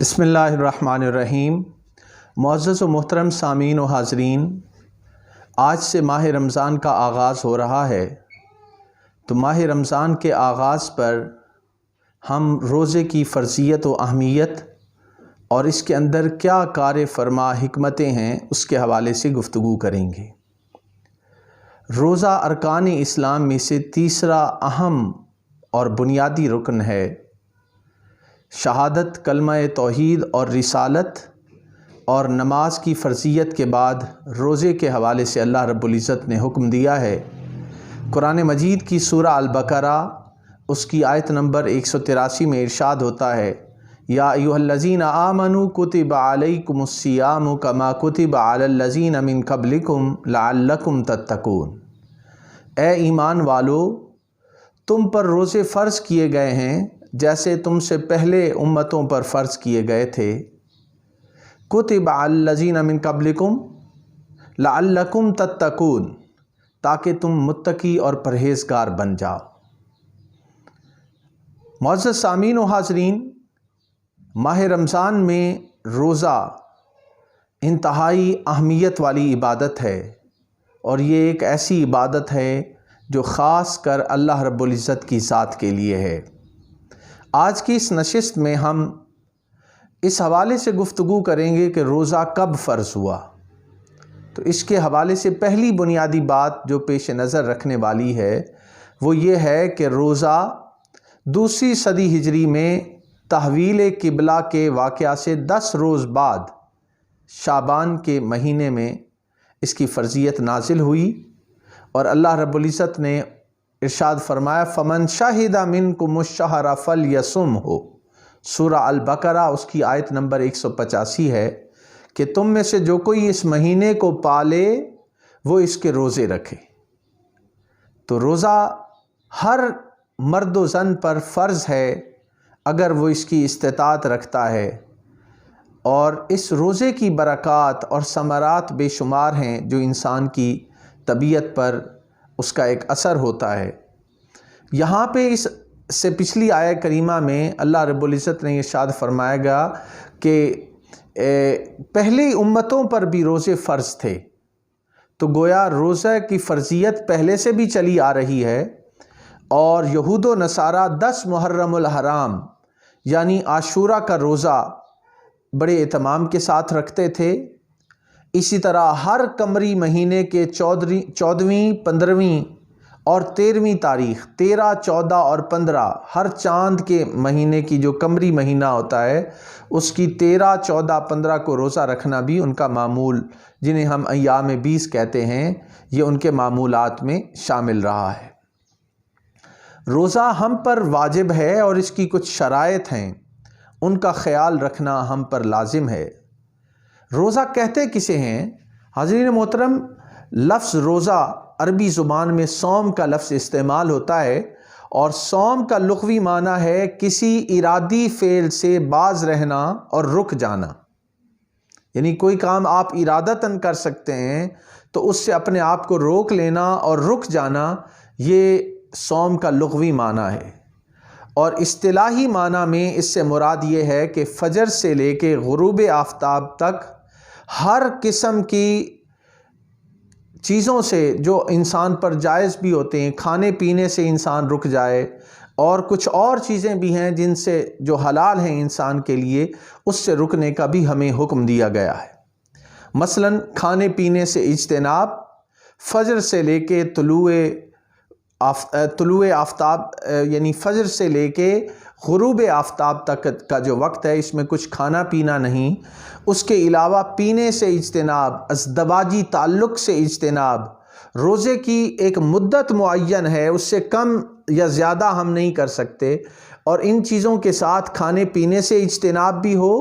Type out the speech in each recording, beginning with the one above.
بسم اللہ الرحمن الرحیم۔ معزز و محترم سامعین و حاضرین، آج سے ماہ رمضان کا آغاز ہو رہا ہے، تو ماہ رمضان کے آغاز پر ہم روزے کی فرضیت و اہمیت اور اس کے اندر کیا کار فرما حکمتیں ہیں اس کے حوالے سے گفتگو کریں گے۔ روزہ ارکان اسلام میں سے تیسرا اہم اور بنیادی رکن ہے۔ شہادت، کلمہ توحید اور رسالت اور نماز کی فرضیت کے بعد روزے کے حوالے سے اللہ رب العزت نے حکم دیا ہے۔ قرآن مجید کی سورہ البقرہ اس کی آیت نمبر 183 میں ارشاد ہوتا ہے، یا ایھا الذین آمنوا کتب علیکم الصیام کما کتب علی الذین من قبلکم لعلکم تتقون۔ اے ایمان والو، تم پر روزے فرض کیے گئے ہیں جیسے تم سے پہلے امتوں پر فرض کیے گئے تھے۔ کتب علی الذین من قبلکم لعلکم تتقون، تاکہ تم متقی اور پرہیزگار بن جاؤ۔ معزز سامعین و حاضرین، ماہ رمضان میں روزہ انتہائی اہمیت والی عبادت ہے، اور یہ ایک ایسی عبادت ہے جو خاص کر اللہ رب العزت کی ذات کے لیے ہے۔ آج کی اس نشست میں ہم اس حوالے سے گفتگو کریں گے کہ روزہ کب فرض ہوا۔ تو اس کے حوالے سے پہلی بنیادی بات جو پیش نظر رکھنے والی ہے وہ یہ ہے کہ روزہ دوسری صدی ہجری میں تحویل قبلہ کے واقعہ سے 10 روز بعد شعبان کے مہینے میں اس کی فرضیت نازل ہوئی، اور اللہ رب العزت نے ارشاد فرمایا، فمن شہد منکم الشہر فلیصمہ۔ سورہ البقرہ اس کی آیت نمبر 185 ہے کہ تم میں سے جو کوئی اس مہینے کو پالے وہ اس کے روزے رکھے۔ تو روزہ ہر مرد و زن پر فرض ہے اگر وہ اس کی استطاعت رکھتا ہے، اور اس روزے کی برکات اور ثمرات بے شمار ہیں جو انسان کی طبیعت پر اس کا ایک اثر ہوتا ہے۔ یہاں پہ اس سے پچھلی آیت کریمہ میں اللہ رب العزت نے ارشاد فرمایا گا کہ پہلی امتوں پر بھی روزے فرض تھے، تو گویا روزہ کی فرضیت پہلے سے بھی چلی آ رہی ہے، اور یہود و نصارہ 10 محرم الحرام یعنی عاشورہ کا روزہ بڑے اہتمام کے ساتھ رکھتے تھے۔ اسی طرح ہر قمری مہینے کے 14ویں، 15ویں اور 13ویں تاریخ، 13، 14 اور 15، ہر چاند کے مہینے کی جو قمری مہینہ ہوتا ہے اس کی 13، 14، 15 کو روزہ رکھنا بھی ان کا معمول، جنہیں ہم ایام 20 کہتے ہیں، یہ ان کے معمولات میں شامل رہا ہے۔ روزہ ہم پر واجب ہے اور اس کی کچھ شرائط ہیں، ان کا خیال رکھنا ہم پر لازم ہے۔ روزہ کہتے کسے ہیں؟ حاضرین محترم، لفظ روزہ عربی زبان میں صوم کا لفظ استعمال ہوتا ہے، اور صوم کا لغوی معنی ہے کسی ارادی فعل سے باز رہنا اور رک جانا۔ یعنی کوئی کام آپ ارادتاً کر سکتے ہیں تو اس سے اپنے آپ کو روک لینا اور رک جانا، یہ صوم کا لغوی معنی ہے۔ اور اصطلاحی معنی میں اس سے مراد یہ ہے کہ فجر سے لے کے غروب آفتاب تک ہر قسم کی چیزوں سے جو انسان پر جائز بھی ہوتے ہیں، کھانے پینے سے انسان رک جائے، اور کچھ اور چیزیں بھی ہیں جن سے جو حلال ہیں انسان کے لیے، اس سے رکنے کا بھی ہمیں حکم دیا گیا ہے۔ مثلا کھانے پینے سے اجتناب، فجر سے لے کے طلوع آفتاب یعنی فجر سے لے کے غروب آفتاب تک کا جو وقت ہے اس میں کچھ کھانا پینا نہیں۔ اس کے علاوہ پینے سے اجتناب، ازدواجی تعلق سے اجتناب۔ روزے کی ایک مدت معین ہے، اس سے کم یا زیادہ ہم نہیں کر سکتے، اور ان چیزوں کے ساتھ کھانے پینے سے اجتناب بھی ہو،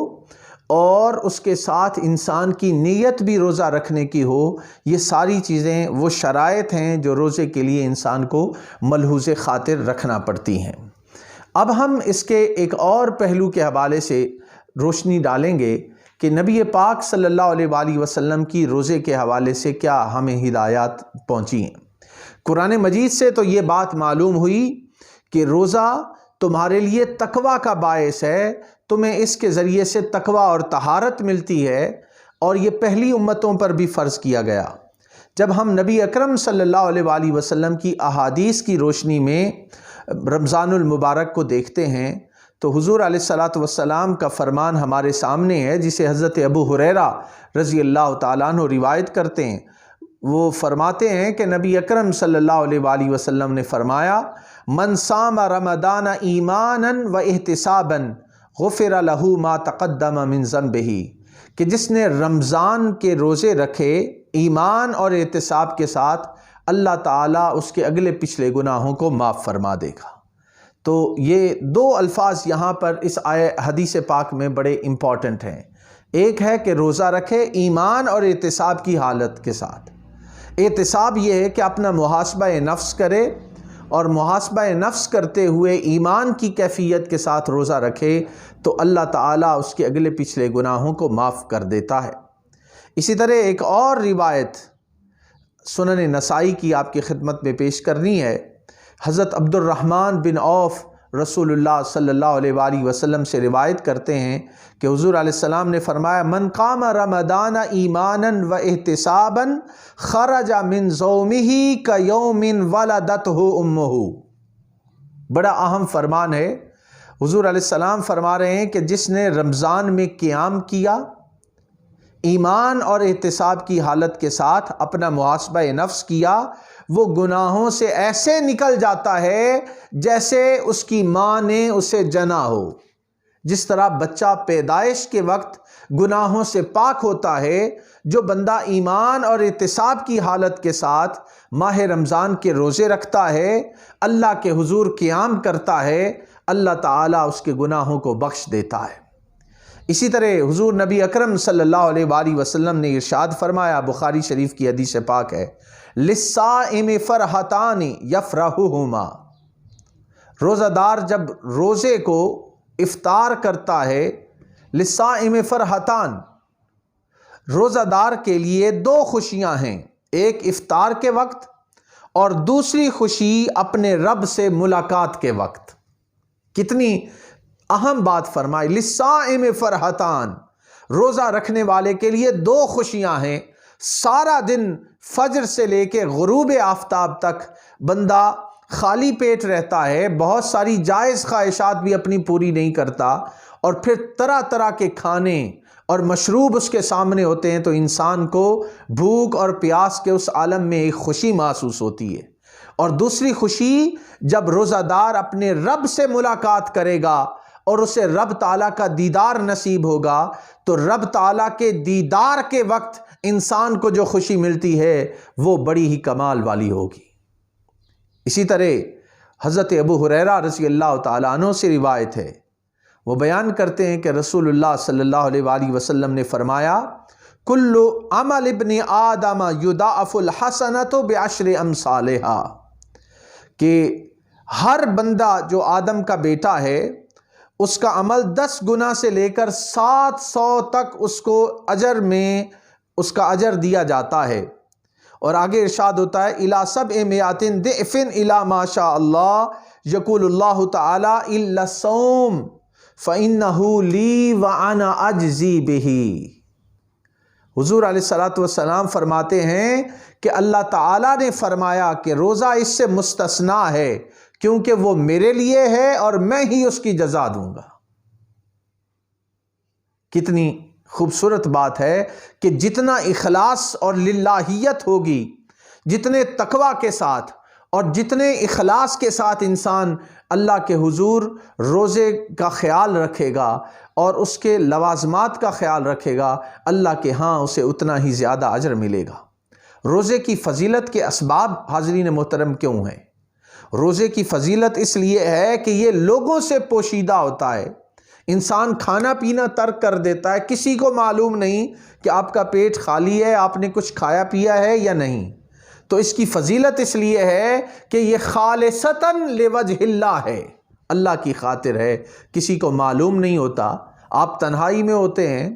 اور اس کے ساتھ انسان کی نیت بھی روزہ رکھنے کی ہو۔ یہ ساری چیزیں وہ شرائط ہیں جو روزے کے لیے انسان کو ملحوظ خاطر رکھنا پڑتی ہیں۔ اب ہم اس کے ایک اور پہلو کے حوالے سے روشنی ڈالیں گے کہ نبی پاک صلی اللہ علیہ وآلہ وسلم کی روزے کے حوالے سے کیا ہمیں ہدایات پہنچی ہیں۔ قرآن مجید سے تو یہ بات معلوم ہوئی کہ روزہ تمہارے لیے تقویٰ کا باعث ہے، تمہیں اس کے ذریعے سے تقوی اور طہارت ملتی ہے، اور یہ پہلی امتوں پر بھی فرض کیا گیا۔ جب ہم نبی اکرم صلی اللہ علیہ وآلہ وسلم کی احادیث کی روشنی میں رمضان المبارک کو دیکھتے ہیں تو حضور علیہ الصلاۃ والسلام کا فرمان ہمارے سامنے ہے، جسے حضرت ابو ہریرہ رضی اللہ تعالیٰ عنہ روایت کرتے ہیں۔ وہ فرماتے ہیں کہ نبی اکرم صلی اللہ علیہ وآلہ وسلم نے فرمایا، من صام رمضان ایمانا و احتسابا غفر لہ ما تقدم من ذنبہ، کہ جس نے رمضان کے روزے رکھے ایمان اور احتساب کے ساتھ، اللہ تعالیٰ اس کے اگلے پچھلے گناہوں کو معاف فرما دے گا۔ تو یہ دو الفاظ یہاں پر اس حدیث پاک میں بڑے امپورٹنٹ ہیں۔ ایک ہے کہ روزہ رکھے ایمان اور احتساب کی حالت کے ساتھ۔ احتساب یہ ہے کہ اپنا محاسبہ نفس کرے، اور محاسبہ نفس کرتے ہوئے ایمان کی کیفیت کے ساتھ روزہ رکھے تو اللہ تعالیٰ اس کے اگلے پچھلے گناہوں کو معاف کر دیتا ہے۔ اسی طرح ایک اور روایت سنن نسائی کی آپ کی خدمت میں پیش کرنی ہے۔ حضرت عبد الرحمن بن عوف رسول اللہ صلی اللہ علیہ وآلہ وسلم سے روایت کرتے ہیں کہ حضور علیہ السلام نے فرمایا، من قام رمضان ایمانا و احتسابا خرج من صومہ کیوم ولدتہ امہ۔ بڑا اہم فرمان ہے۔ حضور علیہ السلام فرما رہے ہیں کہ جس نے رمضان میں قیام کیا ایمان اور احتساب کی حالت کے ساتھ، اپنا محاسبہ نفس کیا، وہ گناہوں سے ایسے نکل جاتا ہے جیسے اس کی ماں نے اسے جنا ہو۔ جس طرح بچہ پیدائش کے وقت گناہوں سے پاک ہوتا ہے، جو بندہ ایمان اور احتساب کی حالت کے ساتھ ماہ رمضان کے روزے رکھتا ہے، اللہ کے حضور قیام کرتا ہے، اللہ تعالیٰ اس کے گناہوں کو بخش دیتا ہے۔ اسی طرح حضور نبی اکرم صلی اللہ علیہ وآلہ وسلم نے ارشاد فرمایا، بخاری شریف کی حدیث پاک ہے، للصائم فرحتان یفرحہما، روزہ دار جب روزے کو افطار کرتا ہے، للصائم فرحتان، روزہ دار کے لیے دو خوشیاں ہیں، ایک افطار کے وقت اور دوسری خوشی اپنے رب سے ملاقات کے وقت۔ کتنی اہم بات فرمائی، للصائم فرحتان، روزہ رکھنے والے کے لیے دو خوشیاں ہیں۔ سارا دن فجر سے لے کے غروب آفتاب تک بندہ خالی پیٹ رہتا ہے، بہت ساری جائز خواہشات بھی اپنی پوری نہیں کرتا، اور پھر طرح طرح کے کھانے اور مشروب اس کے سامنے ہوتے ہیں، تو انسان کو بھوک اور پیاس کے اس عالم میں ایک خوشی محسوس ہوتی ہے۔ اور دوسری خوشی جب روزہ دار اپنے رب سے ملاقات کرے گا اور اسے رب تعالیٰ کا دیدار نصیب ہوگا، تو رب تعالیٰ کے دیدار کے وقت انسان کو جو خوشی ملتی ہے وہ بڑی ہی کمال والی ہوگی۔ اسی طرح حضرت ابو ہریرہ رضی اللہ تعالیٰ عنہ سے روایت ہے، وہ بیان کرتے ہیں کہ رسول اللہ صلی اللہ علیہ وآلہ وسلم نے فرمایا، کل عمل ابن آدم یضاعف الحسنۃ بعشر امثالہا، کہ ہر بندہ جو آدم کا بیٹا ہے اس کا عمل 10 گنا سے لے کر 700 تک اس کو اجر میں اس کا اجر دیا جاتا ہے۔ اور آگے ارشاد ہوتا ہے، الی 700 ضعف الی ما شاء اللہ یقول اللہ تعالی الا الصوم فانہ لی وانا اجزی بہ۔ حضور علیہ الصلاۃ والسلام فرماتے ہیں کہ اللہ تعالیٰ نے فرمایا کہ روزہ اس سے مستثنا ہے، کیونکہ وہ میرے لیے ہے اور میں ہی اس کی جزا دوں گا۔ کتنی خوبصورت بات ہے کہ جتنا اخلاص اور للہیت ہوگی، جتنے تقوی کے ساتھ اور جتنے اخلاص کے ساتھ انسان اللہ کے حضور روزے کا خیال رکھے گا اور اس کے لوازمات کا خیال رکھے گا، اللہ کے ہاں اسے اتنا ہی زیادہ اجر ملے گا۔ روزے کی فضیلت کے اسباب حاضرین محترم کیوں ہیں؟ روزے کی فضیلت اس لیے ہے کہ یہ لوگوں سے پوشیدہ ہوتا ہے۔ انسان کھانا پینا ترک کر دیتا ہے، کسی کو معلوم نہیں کہ آپ کا پیٹ خالی ہے، آپ نے کچھ کھایا پیا ہے یا نہیں۔ تو اس کی فضیلت اس لیے ہے کہ یہ خالصتاً لوجہ اللہ ہے، اللہ کی خاطر ہے، کسی کو معلوم نہیں ہوتا۔ آپ تنہائی میں ہوتے ہیں،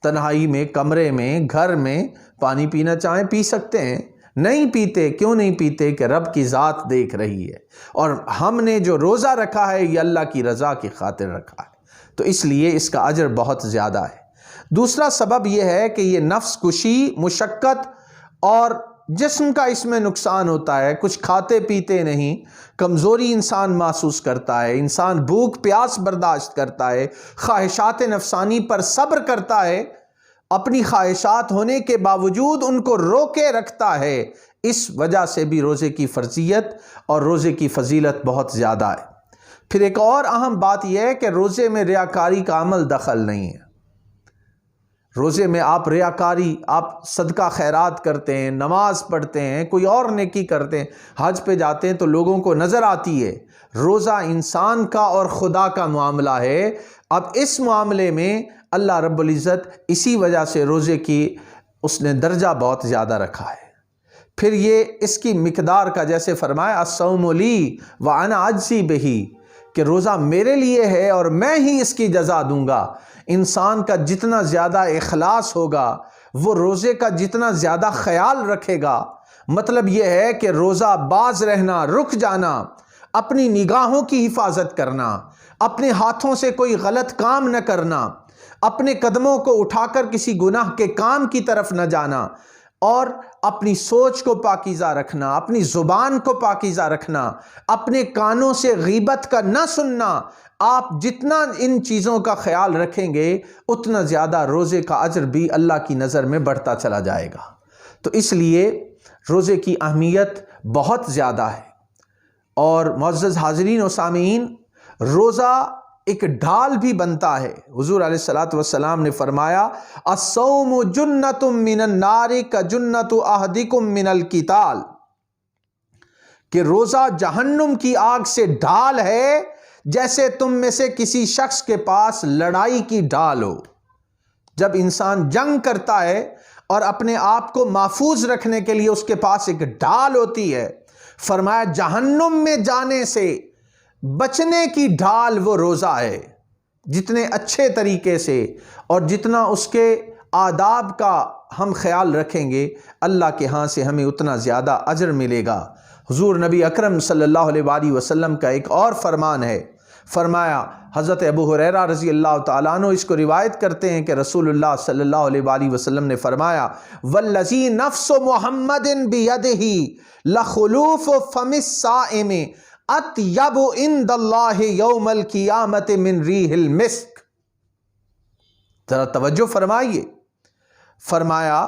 تنہائی میں، کمرے میں، گھر میں پانی پینا چاہیں پی سکتے ہیں، نہیں پیتے، کیوں نہیں پیتے؟ کہ رب کی ذات دیکھ رہی ہے، اور ہم نے جو روزہ رکھا ہے یہ اللہ کی رضا کی خاطر رکھا ہے۔ تو اس لیے اس کا اجر بہت زیادہ ہے۔ دوسرا سبب یہ ہے کہ یہ نفس کشی، مشقت اور جسم کا اس میں نقصان ہوتا ہے۔ کچھ کھاتے پیتے نہیں، کمزوری انسان محسوس کرتا ہے، انسان بھوک پیاس برداشت کرتا ہے، خواہشات نفسانی پر صبر کرتا ہے، اپنی خواہشات ہونے کے باوجود ان کو روکے رکھتا ہے۔ اس وجہ سے بھی روزے کی فرضیت اور روزے کی فضیلت بہت زیادہ ہے۔ پھر ایک اور اہم بات یہ ہے کہ روزے میں ریاکاری کا عمل دخل نہیں ہے۔ روزے میں آپ ریاکاری، آپ صدقہ خیرات کرتے ہیں، نماز پڑھتے ہیں، کوئی اور نیکی کرتے ہیں، حج پہ جاتے ہیں تو لوگوں کو نظر آتی ہے۔ روزہ انسان کا اور خدا کا معاملہ ہے۔ اب اس معاملے میں اللہ رب العزت اسی وجہ سے روزے کی اس نے درجہ بہت زیادہ رکھا ہے۔ پھر یہ اس کی مقدار کا جیسے فرمایا الصوم لی وانا اجزی بہ، کہ روزہ میرے لیے ہے اور میں ہی اس کی جزا دوں گا۔ انسان کا جتنا زیادہ اخلاص ہوگا، وہ روزے کا جتنا زیادہ خیال رکھے گا، مطلب یہ ہے کہ روزہ باز رہنا، رک جانا، اپنی نگاہوں کی حفاظت کرنا، اپنے ہاتھوں سے کوئی غلط کام نہ کرنا، اپنے قدموں کو اٹھا کر کسی گناہ کے کام کی طرف نہ جانا، اور اپنی سوچ کو پاکیزہ رکھنا، اپنی زبان کو پاکیزہ رکھنا، اپنے کانوں سے غیبت کا نہ سننا۔ آپ جتنا ان چیزوں کا خیال رکھیں گے اتنا زیادہ روزے کا اجر بھی اللہ کی نظر میں بڑھتا چلا جائے گا۔ تو اس لیے روزے کی اہمیت بہت زیادہ ہے۔ اور معزز حاضرین و سامعین، روزہ ایک ڈھال بھی بنتا ہے۔ حضور علیہ الصلوۃ والسلام نے فرمایا الصوم جنۃ من النار کجنۃ احدکم من القتال، کہ روزہ جہنم کی آگ سے ڈھال ہے جیسے تم میں سے کسی شخص کے پاس لڑائی کی ڈھال ہو۔ جب انسان جنگ کرتا ہے اور اپنے آپ کو محفوظ رکھنے کے لیے اس کے پاس ایک ڈھال ہوتی ہے، فرمایا جہنم میں جانے سے بچنے کی ڈھال وہ روزہ ہے۔ جتنے اچھے طریقے سے اور جتنا اس کے آداب کا ہم خیال رکھیں گے، اللہ کے ہاں سے ہمیں اتنا زیادہ اجر ملے گا۔ حضور نبی اکرم صلی اللہ علیہ وآلہ وسلم کا ایک اور فرمان ہے، فرمایا، حضرت ابو ہریرہ رضی اللہ تعالیٰ عنہ اس کو روایت کرتے ہیں کہ رسول اللہ صلی اللہ علیہ وآلہ وسلم نے فرمایا والذی نفس محمد بیدہ لخلوف فم الصائم اطیب عند اللہ یوم القیامت من ریح المسک۔ ذرا توجہ فرمائیے، فرمایا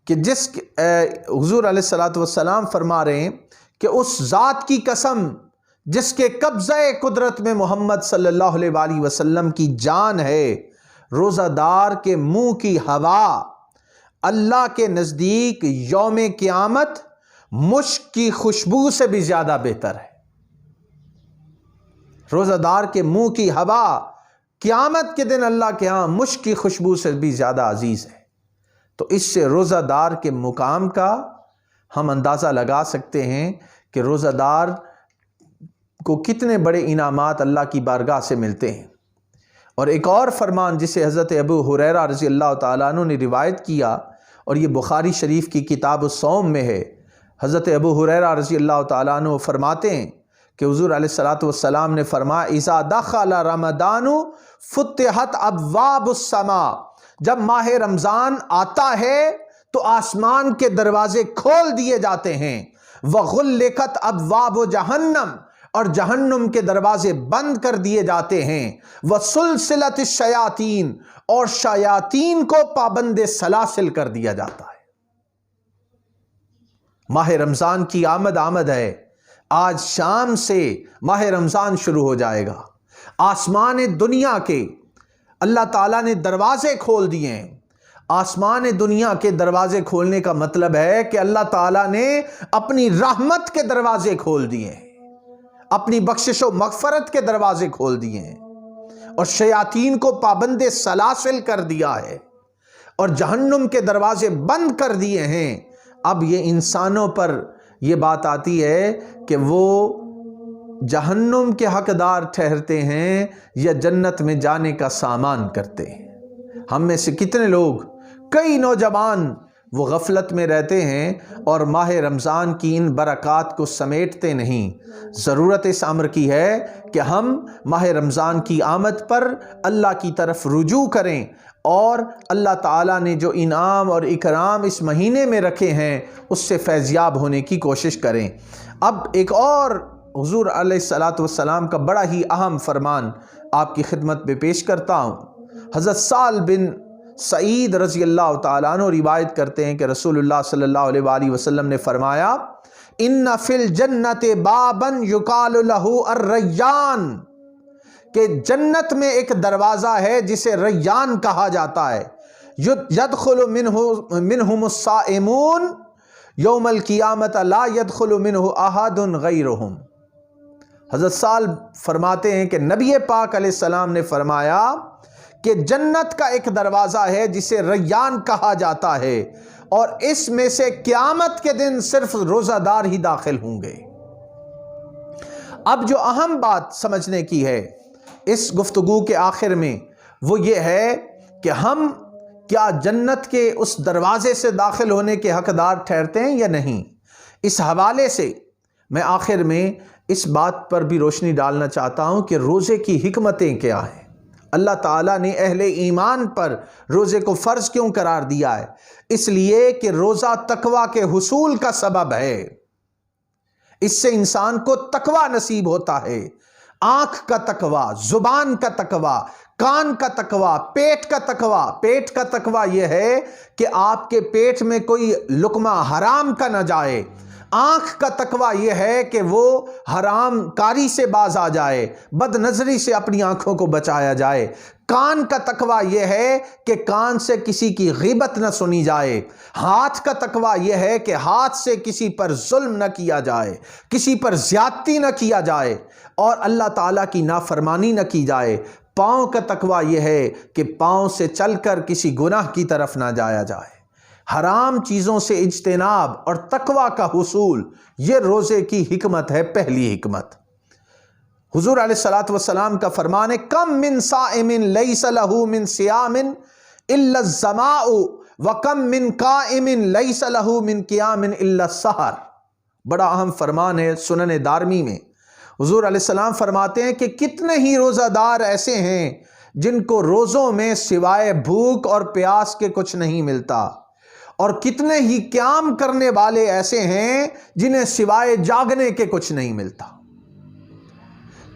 کہ حضور علیہ الصلوۃ والسلام فرما رہے ہیں کہ اس ذات کی قسم جس کے قبضہ قدرت میں محمد صلی اللہ علیہ وآلہ وسلم کی جان ہے، روزہ دار کے منہ کی ہوا اللہ کے نزدیک یوم قیامت مشک کی خوشبو سے بھی زیادہ بہتر ہے۔ روزہ دار کے منہ کی ہوا قیامت کے دن اللہ کے ہاں مشک کی خوشبو سے بھی زیادہ عزیز ہے۔ تو اس سے روزہ دار کے مقام کا ہم اندازہ لگا سکتے ہیں کہ روزہ دار کو کتنے بڑے انعامات اللہ کی بارگاہ سے ملتے ہیں۔ اور ایک اور فرمان جسے حضرت ابو ہریرہ رضی اللہ تعالیٰ عنہ نے روایت کیا، اور یہ بخاری شریف کی کتاب الصوم میں ہے، حضرت ابو ہریرہ رضی اللہ تعالیٰ عنہ فرماتے ہیں کہ حضور علیہ الصلوۃ والسلام نے فرمایا اذا دخل رمضان فتحت ابواب السماء، جب ماہ رمضان آتا ہے تو آسمان کے دروازے کھول دیے جاتے ہیں، وغلقت ابواب جہنم، اور جہنم کے دروازے بند کر دیے جاتے ہیں، وسلسلت الشیاطین، اور شیاطین کو پابند سلاسل کر دیا جاتا ہے۔ ماہ رمضان کی آمد ہے، آج شام سے ماہ رمضان شروع ہو جائے گا۔ آسمان دنیا کے اللہ تعالیٰ نے دروازے کھول دیے ہیں۔ آسمان دنیا کے دروازے کھولنے کا مطلب ہے کہ اللہ تعالیٰ نے اپنی رحمت کے دروازے کھول دیے ہیں، اپنی بخشش و مغفرت کے دروازے کھول دیے ہیں، اور شیاطین کو پابند سلاسل کر دیا ہے، اور جہنم کے دروازے بند کر دیے ہیں۔ اب یہ انسانوں پر یہ بات آتی ہے کہ وہ جہنم کے حقدار ٹھہرتے ہیں یا جنت میں جانے کا سامان کرتے ہیں۔ ہم میں سے کتنے لوگ، کئی نوجوان وہ غفلت میں رہتے ہیں اور ماہ رمضان کی ان برکات کو سمیٹتے نہیں۔ ضرورت اس امر کی ہے کہ ہم ماہ رمضان کی آمد پر اللہ کی طرف رجوع کریں اور اللہ تعالیٰ نے جو انعام اور اکرام اس مہینے میں رکھے ہیں اس سے فیضیاب ہونے کی کوشش کریں۔ اب ایک اور حضور علیہ الصلاۃ والسلام کا بڑا ہی اہم فرمان آپ کی خدمت میں پیش کرتا ہوں۔ حضرت سہل بن سعید رضی اللہ تعالیٰ عنہ روایت کرتے ہیں کہ رسول اللہ صلی اللہ علیہ وآلہ وسلم نے فرمایا، ان فی الجنت بابا یقال لہ الریان، کہ جنت میں ایک دروازہ ہے جسے ریان کہا جاتا ہے، یدخل منہم الصائمون یوم القیامت لا یدخل منہ احد غیرہم۔ حضرت سہل فرماتے ہیں کہ نبی پاک علیہ السلام نے فرمایا کہ جنت کا ایک دروازہ ہے جسے ریان کہا جاتا ہے، اور اس میں سے قیامت کے دن صرف روزہ دار ہی داخل ہوں گے۔ اب جو اہم بات سمجھنے کی ہے اس گفتگو کے آخر میں وہ یہ ہے کہ ہم کیا جنت کے اس دروازے سے داخل ہونے کے حقدار ٹھہرتے ہیں یا نہیں۔ اس حوالے سے میں آخر میں اس بات پر بھی روشنی ڈالنا چاہتا ہوں کہ روزے کی حکمتیں کیا ہیں۔ اللہ تعالیٰ نے اہل ایمان پر روزے کو فرض کیوں قرار دیا ہے؟ اس لیے کہ روزہ تقویٰ کے حصول کا سبب ہے۔ اس سے انسان کو تقویٰ نصیب ہوتا ہے، آنکھ کا تقویٰ، زبان کا تقویٰ، کان کا تقویٰ، پیٹ کا تقویٰ۔ پیٹ کا تقویٰ یہ ہے کہ آپ کے پیٹ میں کوئی لقمہ حرام کا نہ جائے۔ آنکھ کا تقویٰ یہ ہے کہ وہ حرام کاری سے باز آ جائے، بد نظری سے اپنی آنکھوں کو بچایا جائے۔ کان کا تقویٰ یہ ہے کہ کان سے کسی کی غیبت نہ سنی جائے۔ ہاتھ کا تقویٰ یہ ہے کہ ہاتھ سے کسی پر ظلم نہ کیا جائے، کسی پر زیادتی نہ کیا جائے اور اللہ تعالیٰ کی نافرمانی نہ کی جائے۔ پاؤں کا تقویٰ یہ ہے کہ پاؤں سے چل کر کسی گناہ کی طرف نہ جایا جائے۔ حرام چیزوں سے اجتناب اور تقویٰ کا حصول، یہ روزے کی حکمت ہے، پہلی حکمت۔ حضور علیہ الصلاۃ والسلام کا فرمان ہے، کم من صائم لیس لہ من صیام الا الظماء وکم من قائم لیس لہ من قیام الا السحر۔ بڑا اہم فرمان ہے سنن دارمی میں۔ حضور علیہ السلام فرماتے ہیں کہ کتنے ہی روزہ دار ایسے ہیں جن کو روزوں میں سوائے بھوک اور پیاس کے کچھ نہیں ملتا، اور کتنے ہی قیام کرنے والے ایسے ہیں جنہیں سوائے جاگنے کے کچھ نہیں ملتا۔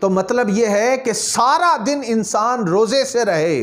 تو مطلب یہ ہے کہ سارا دن انسان روزے سے رہے،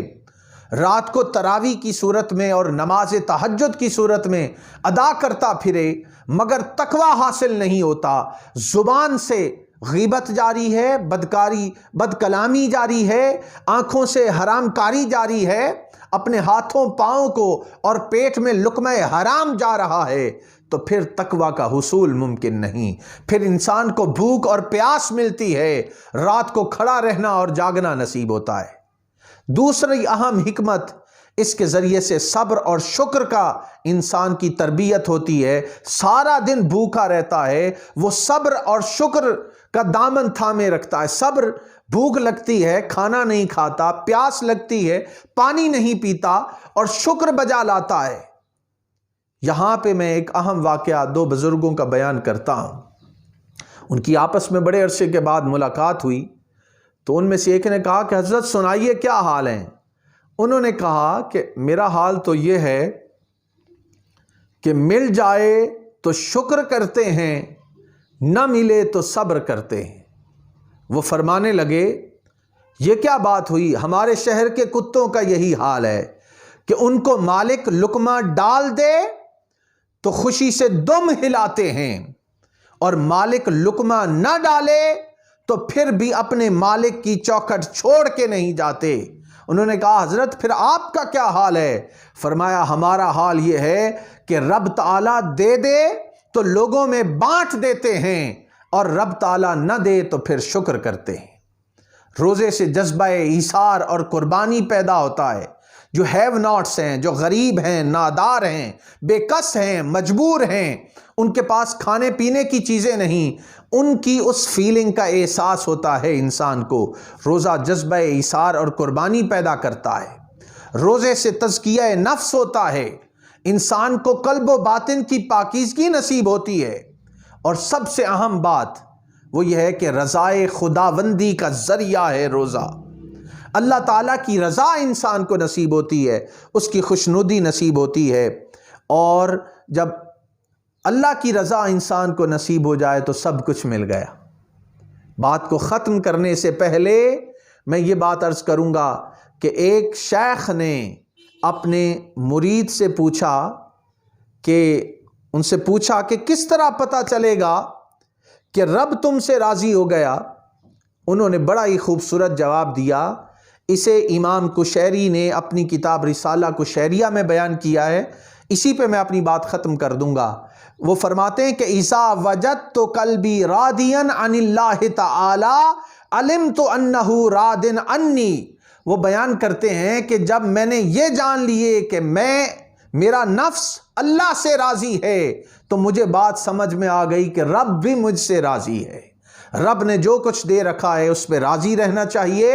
رات کو تراویح کی صورت میں اور نماز تہجد کی صورت میں ادا کرتا پھرے، مگر تقویٰ حاصل نہیں ہوتا۔ زبان سے غیبت جاری ہے، بدکاری بد کلامی جاری ہے، آنکھوں سے حرام کاری جاری ہے، اپنے ہاتھوں پاؤں کو اور پیٹ میں لقمہ حرام جا رہا ہے، تو پھر تقویٰ کا حصول ممکن نہیں۔ پھر انسان کو بھوک اور پیاس ملتی ہے، رات کو کھڑا رہنا اور جاگنا نصیب ہوتا ہے۔ دوسری اہم حکمت، اس کے ذریعے سے صبر اور شکر کا انسان کی تربیت ہوتی ہے۔ سارا دن بھوکا رہتا ہے، وہ صبر اور شکر کا دامن تھامے رکھتا ہے۔ صبر، بھوک لگتی ہے کھانا نہیں کھاتا، پیاس لگتی ہے پانی نہیں پیتا، اور شکر بجا لاتا ہے۔ یہاں پہ میں ایک اہم واقعہ دو بزرگوں کا بیان کرتا ہوں۔ ان کی آپس میں بڑے عرصے کے بعد ملاقات ہوئی، تو ان میں سے ایک نے کہا کہ حضرت سنائیے کیا حال ہیں؟ انہوں نے کہا کہ میرا حال تو یہ ہے کہ مل جائے تو شکر کرتے ہیں، نہ ملے تو صبر کرتے ہیں۔ وہ فرمانے لگے، یہ کیا بات ہوئی؟ ہمارے شہر کے کتوں کا یہی حال ہے کہ ان کو مالک لقمہ ڈال دے تو خوشی سے دم ہلاتے ہیں، اور مالک لقمہ نہ ڈالے تو پھر بھی اپنے مالک کی چوکھٹ چھوڑ کے نہیں جاتے۔ انہوں نے کہا حضرت پھر آپ کا کیا حال ہے؟ فرمایا ہمارا حال یہ ہے کہ رب تعالیٰ دے دے تو لوگوں میں بانٹ دیتے ہیں، اور رب تعالیٰ نہ دے تو پھر شکر کرتے ہیں۔ روزے سے جذبہ ایثار اور قربانی پیدا ہوتا ہے۔ جو ہیو ناٹس ہیں، جو غریب ہیں، نادار ہیں، بے کس ہیں، مجبور ہیں، ان کے پاس کھانے پینے کی چیزیں نہیں، ان کی اس فیلنگ کا احساس ہوتا ہے انسان کو۔ روزہ جذبہ ایثار اور قربانی پیدا کرتا ہے۔ روزے سے تزکیہ نفس ہوتا ہے، انسان کو قلب و باطن کی پاکیزگی نصیب ہوتی ہے، اور سب سے اہم بات وہ یہ ہے کہ رضائے خداوندی کا ذریعہ ہے روزہ۔ اللہ تعالیٰ کی رضا انسان کو نصیب ہوتی ہے، اس کی خوشنودی نصیب ہوتی ہے، اور جب اللہ کی رضا انسان کو نصیب ہو جائے تو سب کچھ مل گیا۔ بات کو ختم کرنے سے پہلے میں یہ بات عرض کروں گا کہ ایک شیخ نے اپنے مرید سے پوچھا کہ کس طرح پتہ چلے گا کہ رب تم سے راضی ہو گیا؟ انہوں نے بڑا ہی خوبصورت جواب دیا۔ اسے امام قشیری نے اپنی کتاب رسالہ قشیریہ میں بیان کیا ہے، اسی پہ میں اپنی بات ختم کر دوں گا۔ وہ فرماتے ہیں کہ اذا وجدت قلبی راضیا عن اللہ تعالی علمت انہ راض عنی۔ وہ بیان کرتے ہیں کہ جب میں نے یہ جان لیے کہ میرا نفس اللہ سے راضی ہے تو مجھے بات سمجھ میں آ گئی کہ رب بھی مجھ سے راضی ہے۔ رب نے جو کچھ دے رکھا ہے اس پہ راضی رہنا چاہیے،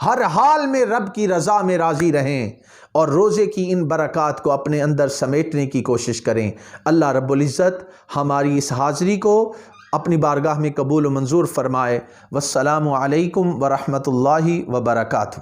ہر حال میں رب کی رضا میں راضی رہیں، اور روزے کی ان برکات کو اپنے اندر سمیٹنے کی کوشش کریں۔ اللہ رب العزت ہماری اس حاضری کو اپنی بارگاہ میں قبول و منظور فرمائے۔ والسلام علیکم ورحمۃ اللہ وبرکاتہ۔